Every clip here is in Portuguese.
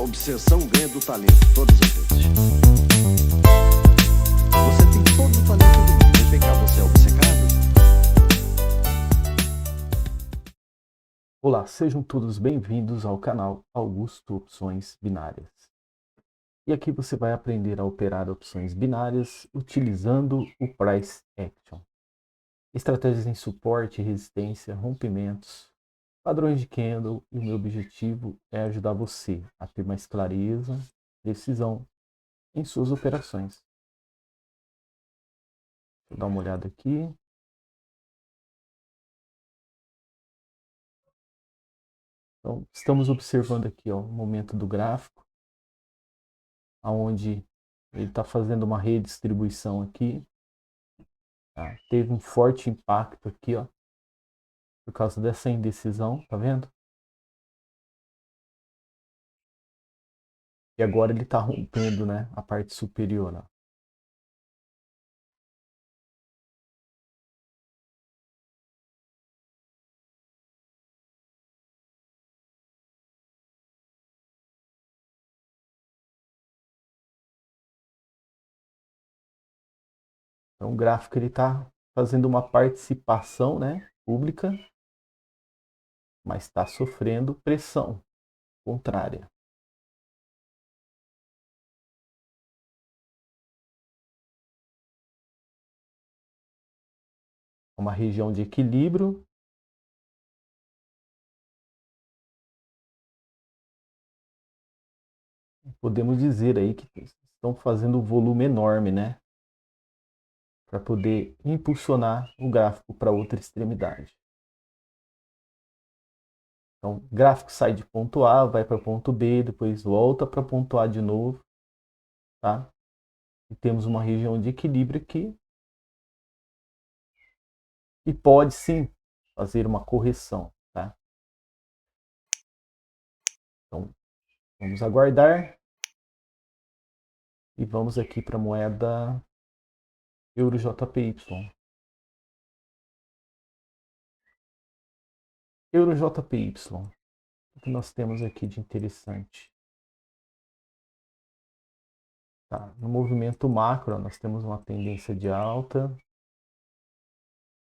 Obsessão ganha do talento todas as vezes. Você tem todo o talento do mundo, mas vem cá, você é obcecado? Olá, sejam todos bem-vindos ao canal Augusto Opções Binárias. E aqui você vai aprender a operar opções binárias utilizando o Price Action. Estratégias em suporte, resistência, rompimentos, padrões de candle, e o meu objetivo é ajudar você a ter mais clareza, decisão em suas operações. Vou dar uma olhada aqui. Então, estamos observando aqui ó, o momento do gráfico, onde ele está fazendo uma redistribuição aqui. Tá? Teve um forte impacto aqui, ó, por causa dessa indecisão, tá vendo? E agora ele está rompendo, né, a parte superior, ó. Então o gráfico ele está fazendo uma participação, né, pública, mas está sofrendo pressão contrária. Uma região de equilíbrio. Podemos dizer aí que estão fazendo um volume enorme, né, para poder impulsionar o gráfico para outra extremidade. Então, o gráfico sai de ponto A, vai para ponto B, depois volta para ponto A de novo, tá? E temos uma região de equilíbrio aqui. E pode sim fazer uma correção, tá? Então, vamos aguardar. E vamos aqui para a moeda EURJPY. EURJPY. O que nós temos aqui de interessante? Tá, no movimento macro, nós temos uma tendência de alta.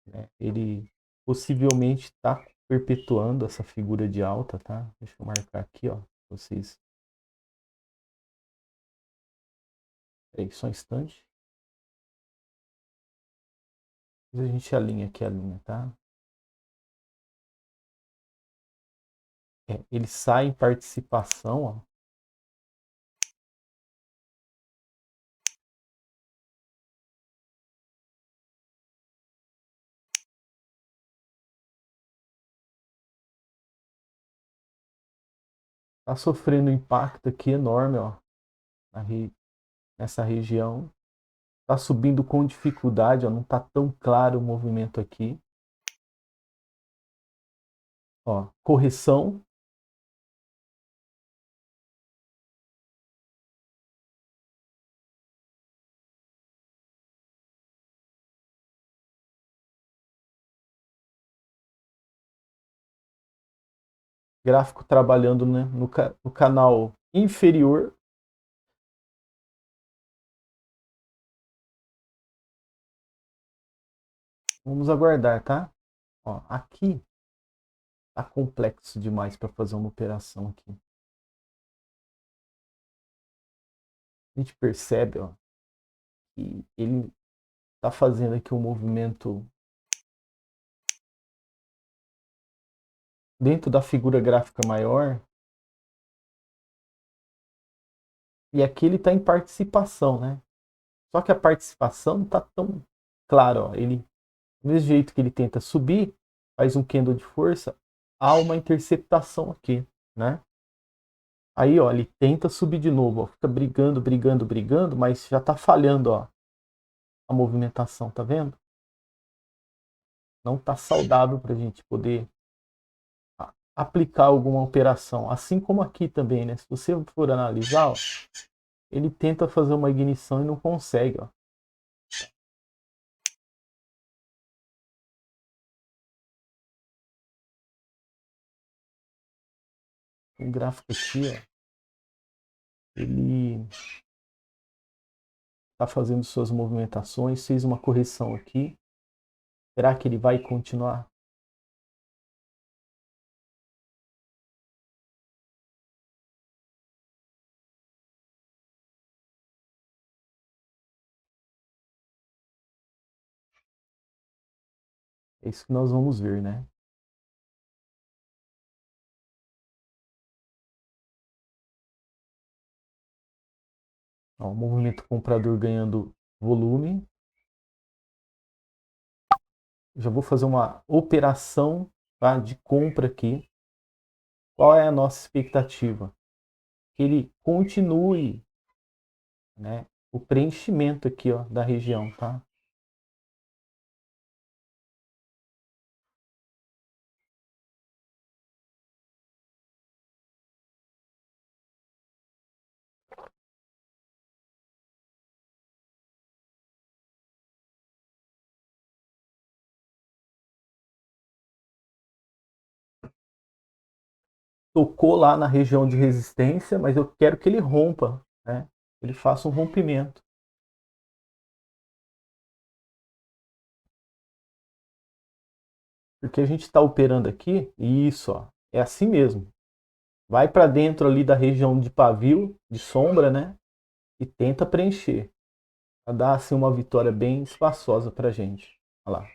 Né? Ele possivelmente está perpetuando essa figura de alta, tá? Deixa eu marcar aqui, ó, vocês. Peraí, só um instante. A gente alinha aqui a linha, tá? Ele sai em participação, ó. Tá sofrendo um impacto aqui enorme, ó, nessa região. Tá subindo com dificuldade, ó, não tá tão claro o movimento aqui. Ó, correção. Gráfico trabalhando, né, no canal inferior. Vamos aguardar, tá? Ó, aqui tá complexo demais para fazer uma operação aqui. A gente percebe, ó, que ele tá fazendo aqui um movimento dentro da figura gráfica maior. E aqui ele está em participação, né? Só que a participação não está tão clara, ó. Ele, do mesmo jeito que ele tenta subir, faz um candle de força, há uma interceptação aqui, né? Aí, ó, ele tenta subir de novo, ó, fica brigando, brigando, brigando, mas já está falhando, ó, a movimentação, tá vendo? Não está saudável para a gente poder aplicar alguma operação. Assim como aqui também, né? Se você for analisar, ó, ele tenta fazer uma ignição e não consegue, ó. Um gráfico aqui, ó. ele está fazendo suas movimentações, fez uma correção aqui. Será que ele vai continuar? É isso que nós vamos ver, né? Ó, o movimento comprador ganhando volume. Já vou fazer uma operação, tá, de compra aqui. Qual é a nossa expectativa? Que ele continue, né, o preenchimento aqui, ó, da região, tá? Tocou lá na região de resistência, mas eu quero que ele rompa, né? Ele faça um rompimento. Porque a gente está operando aqui, e isso, ó, é assim mesmo. Vai para dentro ali da região de pavio, de sombra, né? E tenta preencher. Para dar assim uma vitória bem espaçosa para a gente. Olha lá.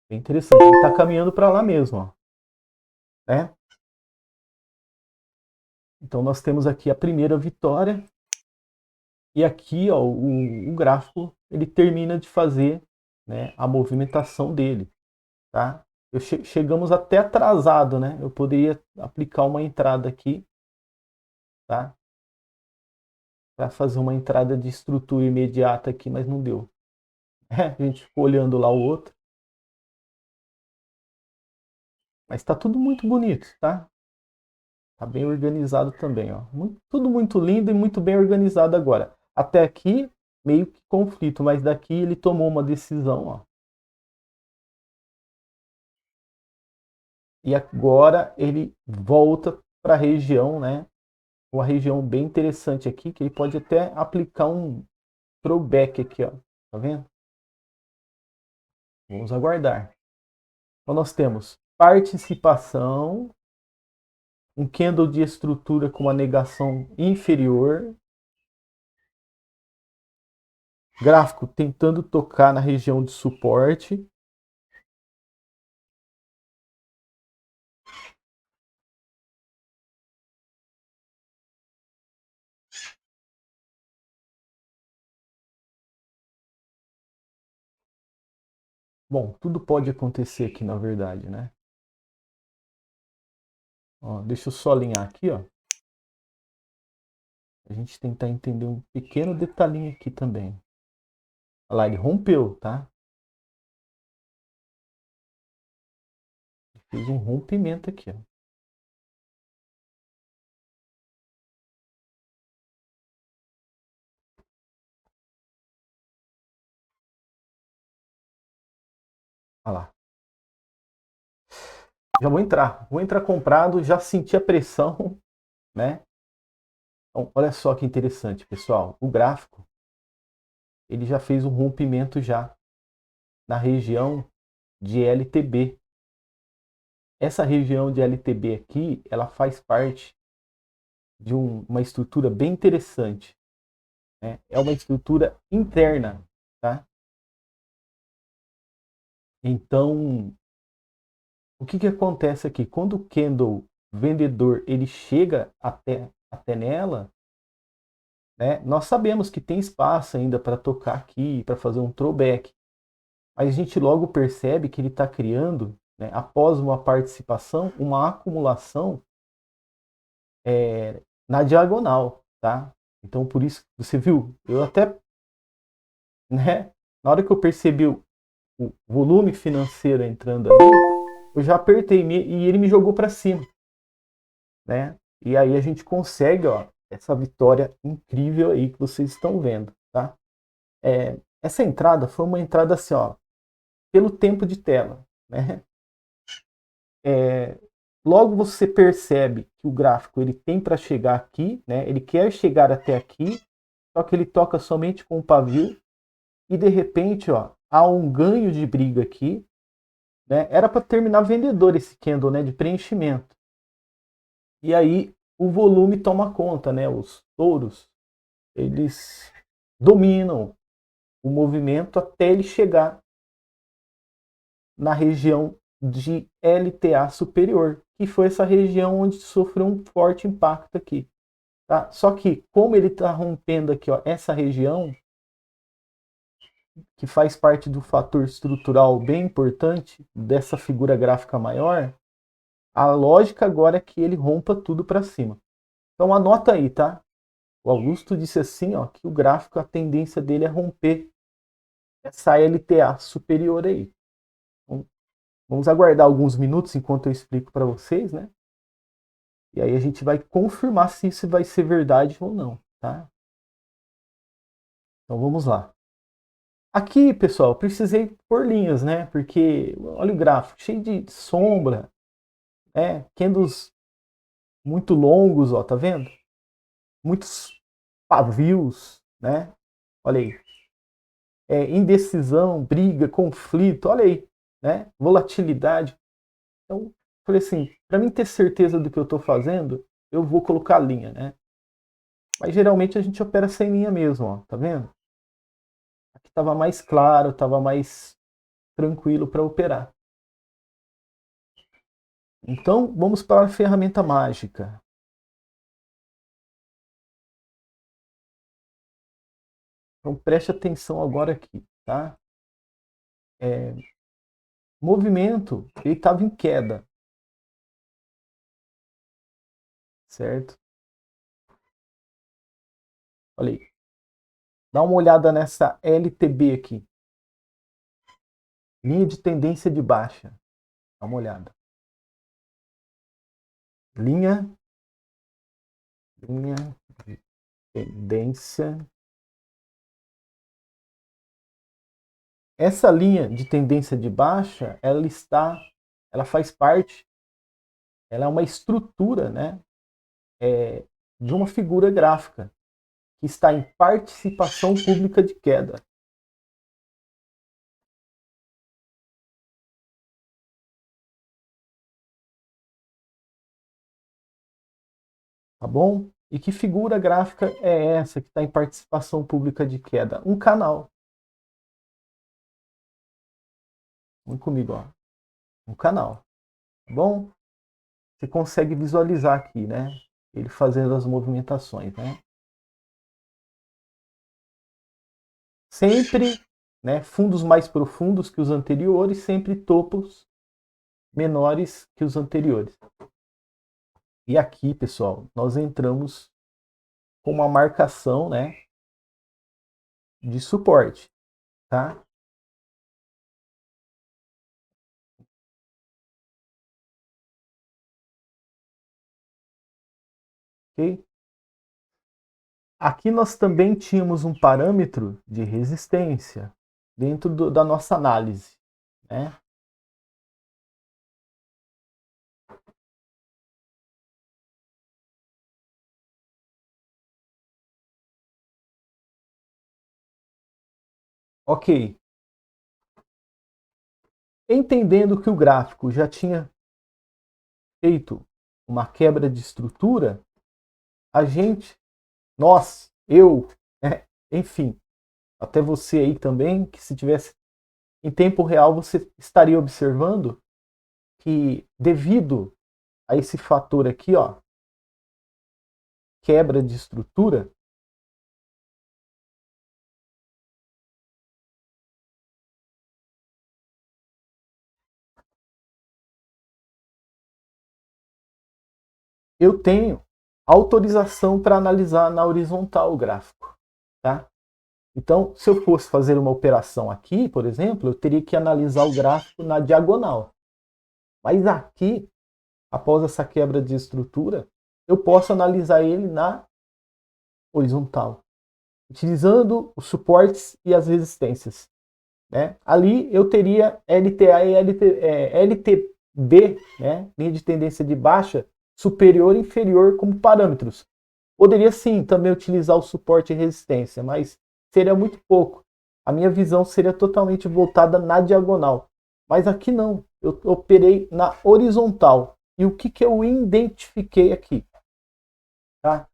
Bem interessante. Ele está caminhando para lá mesmo, ó. Né? Então nós temos aqui a primeira vitória. E aqui, ó, o gráfico ele termina de fazer, né, a movimentação dele, tá? Chegamos até atrasado, né? Eu poderia aplicar uma entrada aqui, tá? Para fazer uma entrada de estrutura imediata aqui, mas não deu. A gente ficou olhando lá o outro. Mas está tudo muito bonito, tá? Tá bem organizado também, ó. Tudo muito lindo e muito bem organizado agora. Até aqui, meio que conflito, mas daqui ele tomou uma decisão, ó. E agora ele volta para a região, né? Uma região bem interessante aqui, que ele pode até aplicar um throwback aqui, ó. Tá vendo? Vamos aguardar. Então nós temos participação, um candle de estrutura com uma negação inferior, gráfico tentando tocar na região de suporte. Bom, tudo pode acontecer aqui na verdade, né? Ó, deixa eu só alinhar aqui, ó. A gente tentar entender um pequeno detalhinho aqui também. Olha lá, ele rompeu, tá? Fez um rompimento aqui, ó. Olha lá. Já vou entrar comprado, já senti a pressão, né? Então, olha só que interessante, pessoal. O gráfico, ele já fez um rompimento já na região de LTB. Essa região de LTB aqui, ela faz parte de uma estrutura bem interessante, né? É uma estrutura interna, tá? Então, o que acontece aqui? Quando o candle vendedor ele chega até nela, né, nós sabemos que tem espaço ainda para tocar aqui, para fazer um throwback, mas a gente logo percebe que ele está criando, né, após uma participação, uma acumulação na diagonal, tá? Então por isso você viu, eu até, né, na hora que eu percebi o volume financeiro entrando ali, eu já apertei e ele me jogou para cima, né? E aí a gente consegue, ó, essa vitória incrível aí que vocês estão vendo, tá? Essa entrada foi uma entrada assim, ó, pelo tempo de tela, né? logo você percebe que o gráfico ele tem para chegar aqui, né? Ele quer chegar até aqui, só que ele toca somente com o pavio e de repente, ó, há um ganho de briga aqui, né? Era para terminar vendedor esse candle, né, de preenchimento. E aí o volume toma conta, né? Os touros, eles dominam o movimento até ele chegar na região de LTA superior, que foi essa região onde sofreu um forte impacto aqui. Tá? Só que como ele está rompendo aqui, ó, essa região, que faz parte do fator estrutural bem importante dessa figura gráfica maior, a lógica agora é que ele rompa tudo para cima. Então anota aí, tá? O Augusto disse assim, ó, que o gráfico, a tendência dele é romper essa LTA superior aí. Então, vamos aguardar alguns minutos enquanto eu explico para vocês, né? E aí a gente vai confirmar se isso vai ser verdade ou não, tá? Então vamos lá. Aqui, pessoal, precisei pôr linhas, né? Porque olha o gráfico, cheio de sombra, né? Candles muito longos, ó, tá vendo? Muitos pavios, né? Olha aí. Indecisão, briga, conflito, olha aí, né? Volatilidade. Então, falei assim, para mim ter certeza do que eu estou fazendo, eu vou colocar linha, né? Mas geralmente a gente opera sem linha mesmo, ó, tá vendo? Aqui estava mais claro, estava mais tranquilo para operar. Então, vamos para a ferramenta mágica. Então, preste atenção agora aqui, tá? Movimento, ele estava em queda, certo? Olha aí. Dá uma olhada nessa LTB aqui. Linha de tendência de baixa. Dá uma olhada. Linha de tendência. Essa linha de tendência de baixa, ela faz parte, ela é uma estrutura, né, de uma figura gráfica que está em participação pública de queda. Tá bom? E que figura gráfica é essa que está em participação pública de queda? Um canal. Vem comigo, ó. Um canal. Tá bom? Você consegue visualizar aqui, né? Ele fazendo as movimentações, né? Sempre, né, fundos mais profundos que os anteriores, sempre topos menores que os anteriores. E aqui, pessoal, nós entramos com uma marcação, né, de suporte, tá? Ok? Aqui nós também tínhamos um parâmetro de resistência dentro da nossa análise, né? Ok. Entendendo que o gráfico já tinha feito uma quebra de estrutura, a gente, nós, eu, né, enfim, até você aí também, que se tivesse em tempo real, você estaria observando que devido a esse fator aqui, ó, quebra de estrutura, eu tenho autorização para analisar na horizontal o gráfico, tá? Então, se eu fosse fazer uma operação aqui, por exemplo, eu teria que analisar o gráfico na diagonal. Mas aqui, após essa quebra de estrutura, eu posso analisar ele na horizontal, utilizando os suportes e as resistências, né? Ali eu teria LTA e B, né, linha de tendência de baixa, superior e inferior como parâmetros. Poderia sim também utilizar o suporte e resistência, mas seria muito pouco. A minha visão seria totalmente voltada na diagonal. Mas aqui não, eu operei na horizontal. E o que, que eu identifiquei aqui? Tá?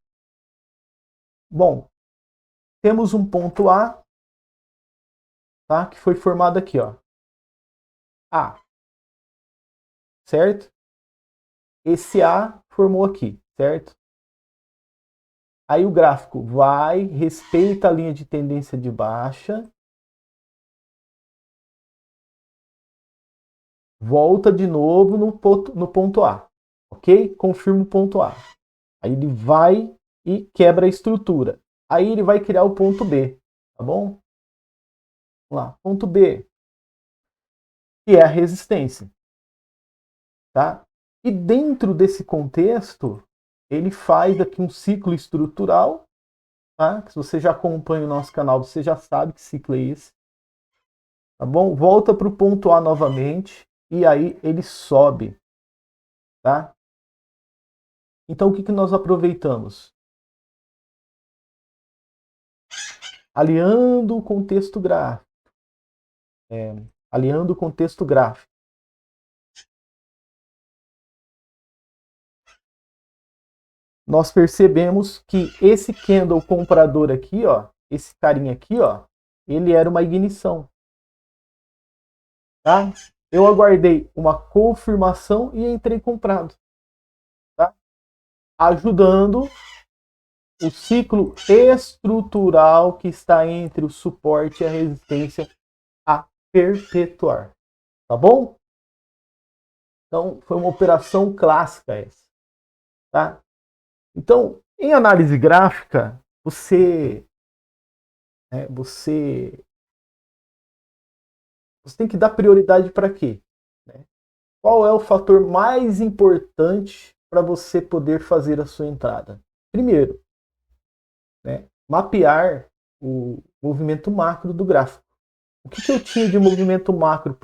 Bom, temos um ponto A, tá, que foi formado aqui, ó. A, certo? Esse A formou aqui, certo? Aí o gráfico vai, respeita a linha de tendência de baixa, volta de novo no ponto A, ok? Confirma o ponto A. Aí ele vai e quebra a estrutura. Aí ele vai criar o ponto B, tá bom? Vamos lá, ponto B, que é a resistência, tá? E dentro desse contexto, ele faz aqui um ciclo estrutural, tá? Se você já acompanha o nosso canal, você já sabe que ciclo é esse, tá bom? Volta para o ponto A novamente e aí ele sobe, tá? Então o que, que nós aproveitamos? Aliando o contexto gráfico, aliando o contexto gráfico. Nós percebemos que esse candle comprador aqui, ó, esse carinha aqui, ó, ele era uma ignição, tá? Eu aguardei uma confirmação e entrei comprado, tá? Ajudando o ciclo estrutural que está entre o suporte e a resistência a perpetuar, tá bom? Então, foi uma operação clássica essa, tá? Então, em análise gráfica, você tem que dar prioridade para quê? Né? Qual é o fator mais importante para você poder fazer a sua entrada? Primeiro, né, mapear o movimento macro do gráfico. O que, que eu tinha de movimento macro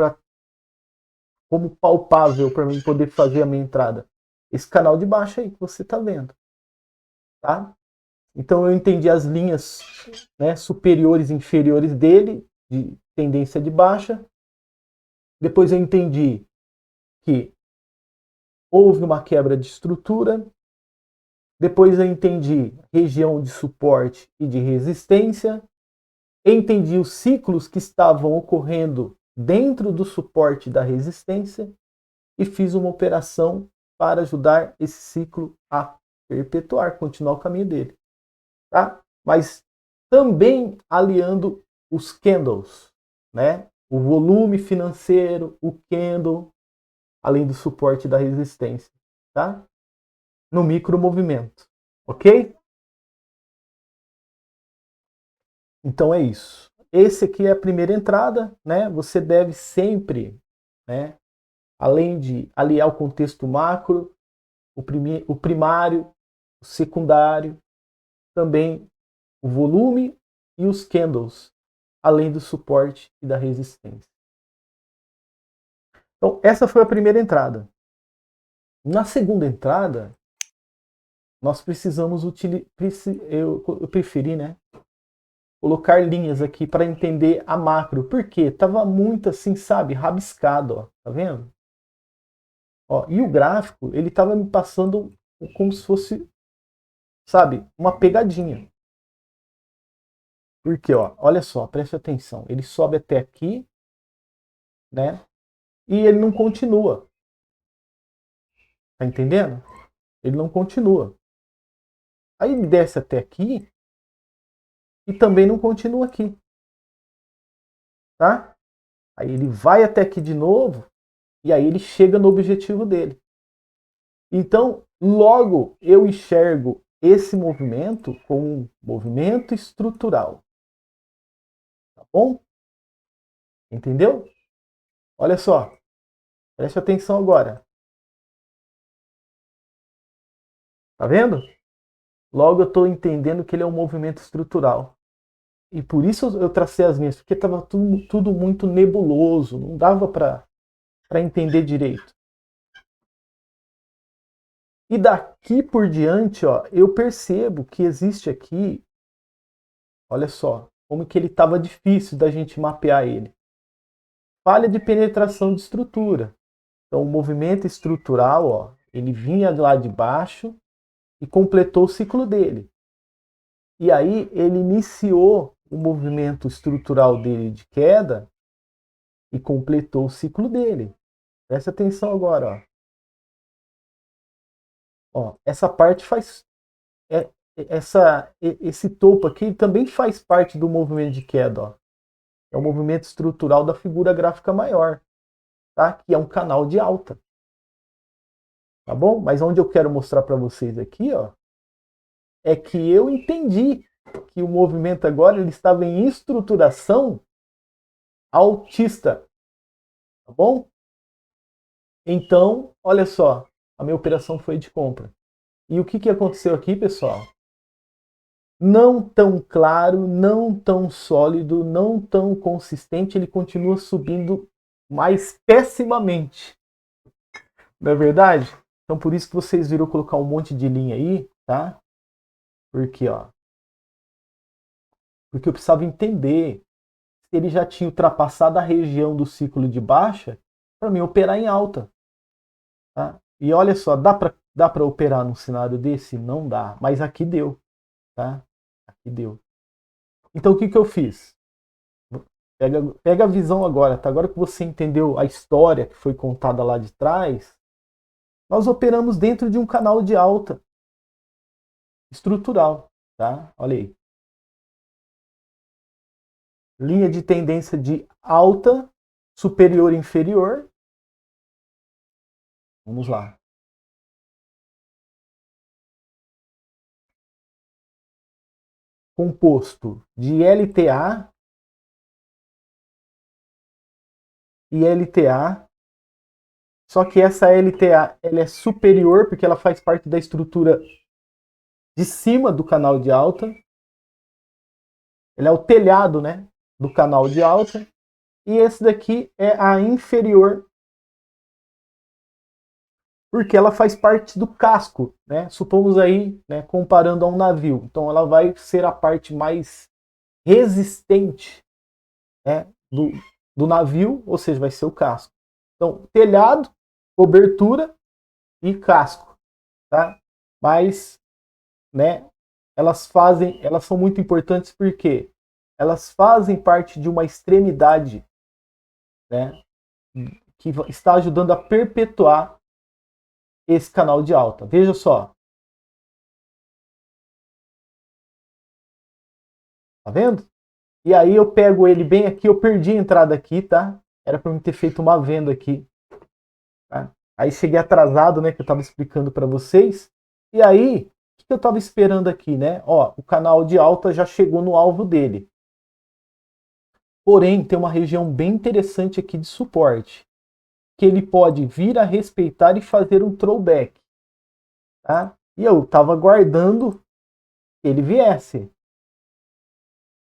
como palpável para mim poder fazer a minha entrada? Esse canal de baixo aí que você está vendo. Tá? Então eu entendi as linhas, né, superiores e inferiores dele, de tendência de baixa. Depois eu entendi que houve uma quebra de estrutura. Depois eu entendi região de suporte e de resistência. Entendi os ciclos que estavam ocorrendo dentro do suporte da resistência e fiz uma operação para ajudar esse ciclo a perpetuar, continuar o caminho dele. Tá? Mas também aliando os candles, né? O volume financeiro, o candle, além do suporte da resistência, tá? No micro movimento, ok? Então é isso. Esse aqui é a primeira entrada, né? Você deve sempre, né? Além de aliar o contexto macro, o primário, o secundário, também o volume e os candles, além do suporte e da resistência. Então, essa foi a primeira entrada. Na segunda entrada, nós precisamos eu preferi, né, colocar linhas aqui para entender a macro. Por quê? Tava muito assim, sabe, rabiscado, ó. Tá vendo? Ó, e o gráfico, ele tava me passando como se fosse, sabe, uma pegadinha. Porque, ó, olha só, preste atenção. Ele sobe até aqui, né? E ele não continua. Tá entendendo? Ele não continua. Aí ele desce até aqui e também não continua aqui. Tá? Aí ele vai até aqui de novo e aí ele chega no objetivo dele. Então, logo eu enxergo esse movimento como um movimento estrutural. Tá bom? Entendeu? Olha só. Preste atenção agora. Tá vendo? Logo eu estou entendendo que ele é um movimento estrutural. E por isso eu tracei as minhas, porque estava tudo muito nebuloso, não dava para entender direito. E daqui por diante, ó, eu percebo que existe aqui, olha só, como que ele estava difícil da gente mapear ele. Falha de penetração de estrutura. Então o movimento estrutural, ó, ele vinha lá de baixo e completou o ciclo dele. E aí ele iniciou o movimento estrutural dele de queda e completou o ciclo dele. Presta atenção agora, ó. Ó, essa parte faz esse topo aqui também faz parte do movimento de queda, ó. É o movimento estrutural da figura gráfica maior, tá? Que é um canal de alta. Tá bom? Mas onde eu quero mostrar para vocês aqui, ó, é que eu entendi que o movimento agora ele estava em estruturação altista. Tá bom? Então, olha só, a minha operação foi de compra. E o que aconteceu aqui, pessoal? Não tão claro, não tão sólido, não tão consistente, ele continua subindo mais pessimamente. Não é verdade? Então por isso que vocês viram colocar um monte de linha aí, tá? Porque, ó, porque eu precisava entender se ele já tinha ultrapassado a região do ciclo de baixa para mim operar em alta. Tá? E olha só, dá para operar num cenário desse? Não dá, mas aqui deu. Tá? Aqui deu. Então o que eu fiz? Pega a visão agora, tá? Agora que você entendeu a história que foi contada lá de trás, nós operamos dentro de um canal de alta estrutural, tá? Olha aí. Linha de tendência de alta, superior e inferior. Vamos lá. Composto de LTA e LTA. Só que essa LTA ela é superior porque ela faz parte da estrutura de cima do canal de alta. Ele é o telhado, né, do canal de alta. E esse daqui é a inferior, porque ela faz parte do casco, né? Supomos aí, né, comparando a um navio. Então ela vai ser a parte mais resistente, né, do navio, ou seja, vai ser o casco. Então, telhado, cobertura e casco, tá? Mas, né, elas são muito importantes porque elas fazem parte de uma extremidade, né, que está ajudando a perpetuar esse canal de alta. Veja só. Tá vendo? E aí eu pego ele bem aqui, eu perdi a entrada aqui, tá? Era para eu ter feito uma venda aqui. Tá? Aí cheguei atrasado, né, que eu estava explicando para vocês. E aí, o que eu estava esperando aqui, né? Ó, o canal de alta já chegou no alvo dele. Porém, tem uma região bem interessante aqui de suporte, que ele pode vir a respeitar e fazer um throwback. Tá? E eu estava aguardando que ele viesse.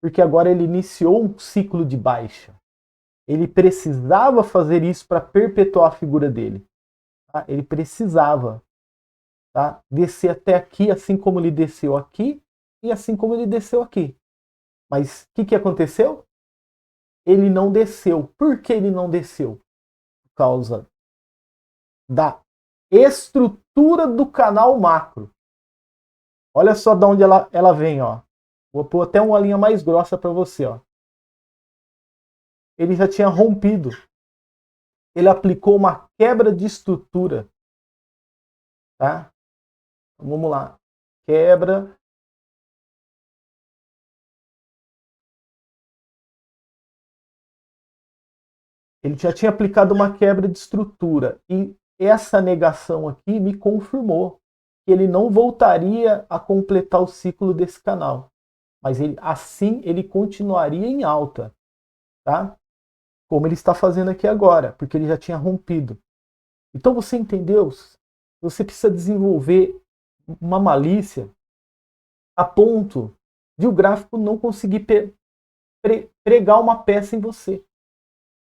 Porque agora ele iniciou um ciclo de baixa. Ele precisava fazer isso para perpetuar a figura dele. Tá? Ele precisava, tá, descer até aqui, assim como ele desceu aqui e assim como ele desceu aqui. Mas o que aconteceu? Ele não desceu. Por que ele não desceu? Por causa da estrutura do canal macro. Olha só de onde ela vem, ó. Vou pôr até uma linha mais grossa para você, ó. Ele já tinha rompido. Ele aplicou uma quebra de estrutura, tá? Então, vamos lá. Quebra. Ele já tinha aplicado uma quebra de estrutura e essa negação aqui me confirmou que ele não voltaria a completar o ciclo desse canal, mas assim ele continuaria em alta, tá? Como ele está fazendo aqui agora, porque ele já tinha rompido. Então você entendeu? Você precisa desenvolver uma malícia a ponto de o gráfico não conseguir pregar uma peça em você.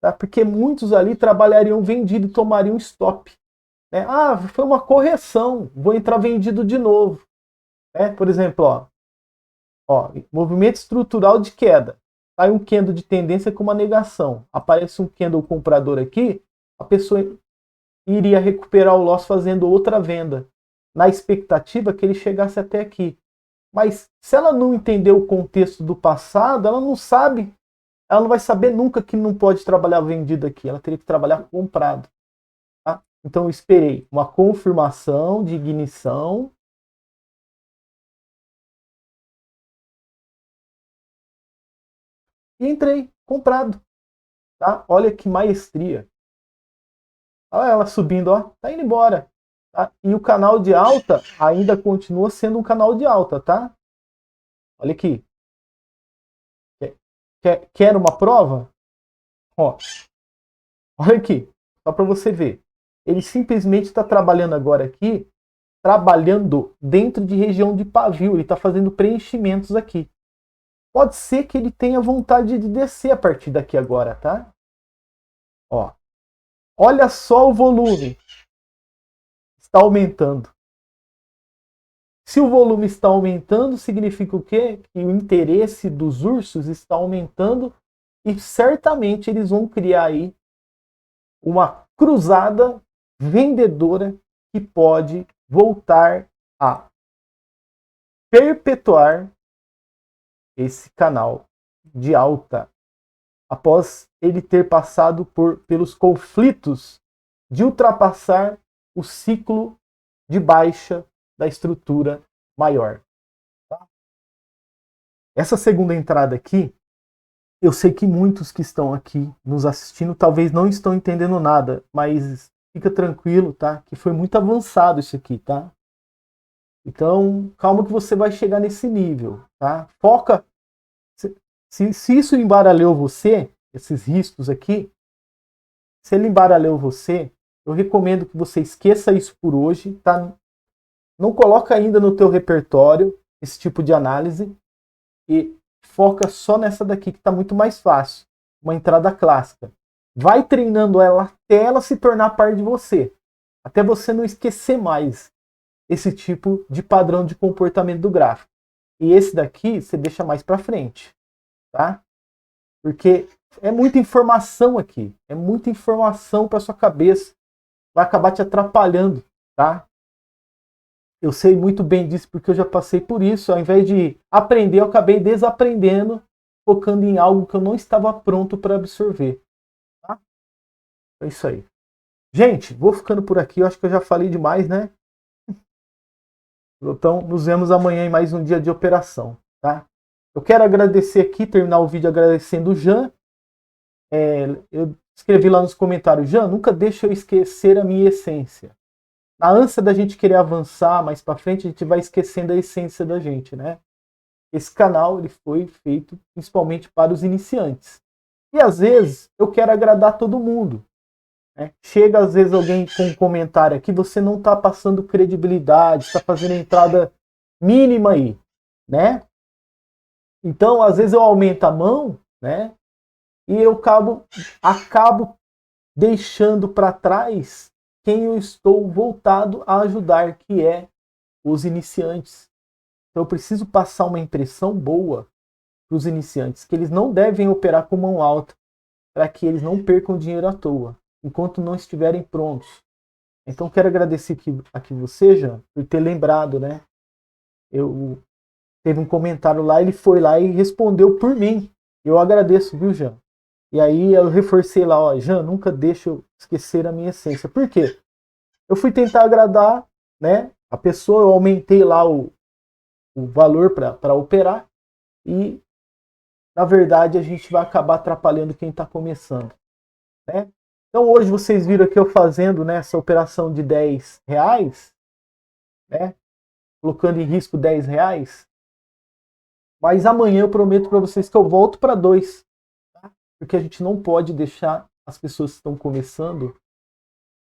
Tá? Porque muitos ali trabalhariam vendido e tomariam stop. né? Ah, foi uma correção, vou entrar vendido de novo. Né? Por exemplo, movimento estrutural de queda. Sai um candle de tendência com uma negação. Aparece um candle comprador aqui, a pessoa iria recuperar o loss fazendo outra venda, na expectativa que ele chegasse até aqui. Mas se ela não entender o contexto do passado, ela não sabe, ela não vai saber nunca que não pode trabalhar vendido aqui, ela teria que trabalhar comprado. Tá? Então eu esperei uma confirmação de ignição. E entrei, comprado. Tá? Olha que maestria. Olha ela subindo, ó, tá indo embora. Tá? E o canal de alta ainda continua sendo um canal de alta, tá? Olha aqui. Quer uma prova? Ó, olha aqui, só para você ver. Ele simplesmente está trabalhando agora aqui, trabalhando dentro de região de pavio. Ele está fazendo preenchimentos aqui. Pode ser que ele tenha vontade de descer a partir daqui agora, tá? Ó, olha só o volume. Está aumentando. Se o volume está aumentando, significa o quê? Que o interesse dos ursos está aumentando e certamente eles vão criar aí uma cruzada vendedora que pode voltar a perpetuar esse canal de alta após ele ter passado pelos conflitos de ultrapassar o ciclo de baixa da estrutura maior. Tá? Essa segunda entrada aqui, eu sei que muitos que estão aqui nos assistindo talvez não estão entendendo nada, mas fica tranquilo, tá? Que foi muito avançado isso aqui, tá? Então, calma que você vai chegar nesse nível, tá? Foca. Se isso embaralhou você, esses riscos aqui, se ele embaralhou você, eu recomendo que você esqueça isso por hoje, tá? Não coloca ainda no teu repertório esse tipo de análise e foca só nessa daqui que está muito mais fácil, uma entrada clássica. Vai treinando ela até ela se tornar parte de você, até você não esquecer mais esse tipo de padrão de comportamento do gráfico. E esse daqui você deixa mais para frente, tá? Porque é muita informação aqui, é muita informação para sua cabeça, vai acabar te atrapalhando, tá? Eu sei muito bem disso porque eu já passei por isso. Ao invés de aprender, eu acabei desaprendendo, focando em algo que eu não estava pronto para absorver. Tá? É isso aí. Gente, vou ficando por aqui. Eu acho que eu já falei demais, né? Então, nos vemos amanhã em mais um dia de operação. Tá? Eu quero agradecer aqui, terminar o vídeo agradecendo o Jean. Eu escrevi lá nos comentários, Jean, nunca deixa eu esquecer a minha essência. Na ânsia da gente querer avançar mais para frente, a gente vai esquecendo a essência da gente, né? Esse canal ele foi feito principalmente para os iniciantes. E às vezes eu quero agradar todo mundo. Né? Chega às vezes alguém com um comentário aqui, você não está passando credibilidade, está fazendo entrada mínima aí, né? Então às vezes eu aumento a mão, né? E eu acabo deixando para trás quem eu estou voltado a ajudar, que é os iniciantes. Então eu preciso passar uma impressão boa para os iniciantes, que eles não devem operar com mão alta, para que eles não percam dinheiro à toa, enquanto não estiverem prontos. Então quero agradecer aqui você, Jean, por ter lembrado, né? Teve um comentário lá, ele foi lá e respondeu por mim. Eu agradeço, viu, Jean? E aí eu reforcei lá, ó, Jean, nunca deixa eu esquecer a minha essência. Por quê? Eu fui tentar agradar, né, a pessoa, eu aumentei lá o valor para operar e, na verdade, a gente vai acabar atrapalhando quem está começando. Né? Então hoje vocês viram aqui eu fazendo, né, essa operação de R$10, né, colocando em risco R$10, mas amanhã eu prometo para vocês que eu volto para 2. Porque a gente não pode deixar as pessoas que estão começando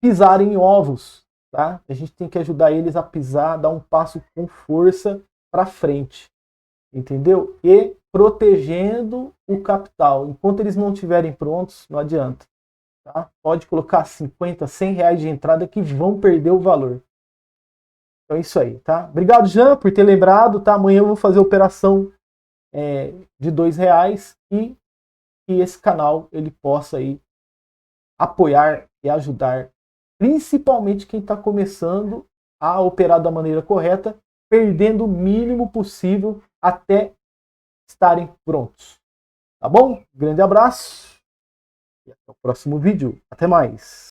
pisarem em ovos, tá? A gente tem que ajudar eles a pisar, dar um passo com força para frente, entendeu? E protegendo o capital. Enquanto eles não estiverem prontos, não adianta. Tá? Pode colocar 50, 100 reais de entrada que vão perder o valor. Então é isso aí, tá? Obrigado, Jean, por ter lembrado, tá? Amanhã eu vou fazer a operação de R$2 e que esse canal ele possa aí apoiar e ajudar, principalmente quem está começando a operar da maneira correta, perdendo o mínimo possível até estarem prontos. Tá bom? Grande abraço e até o próximo vídeo. Até mais!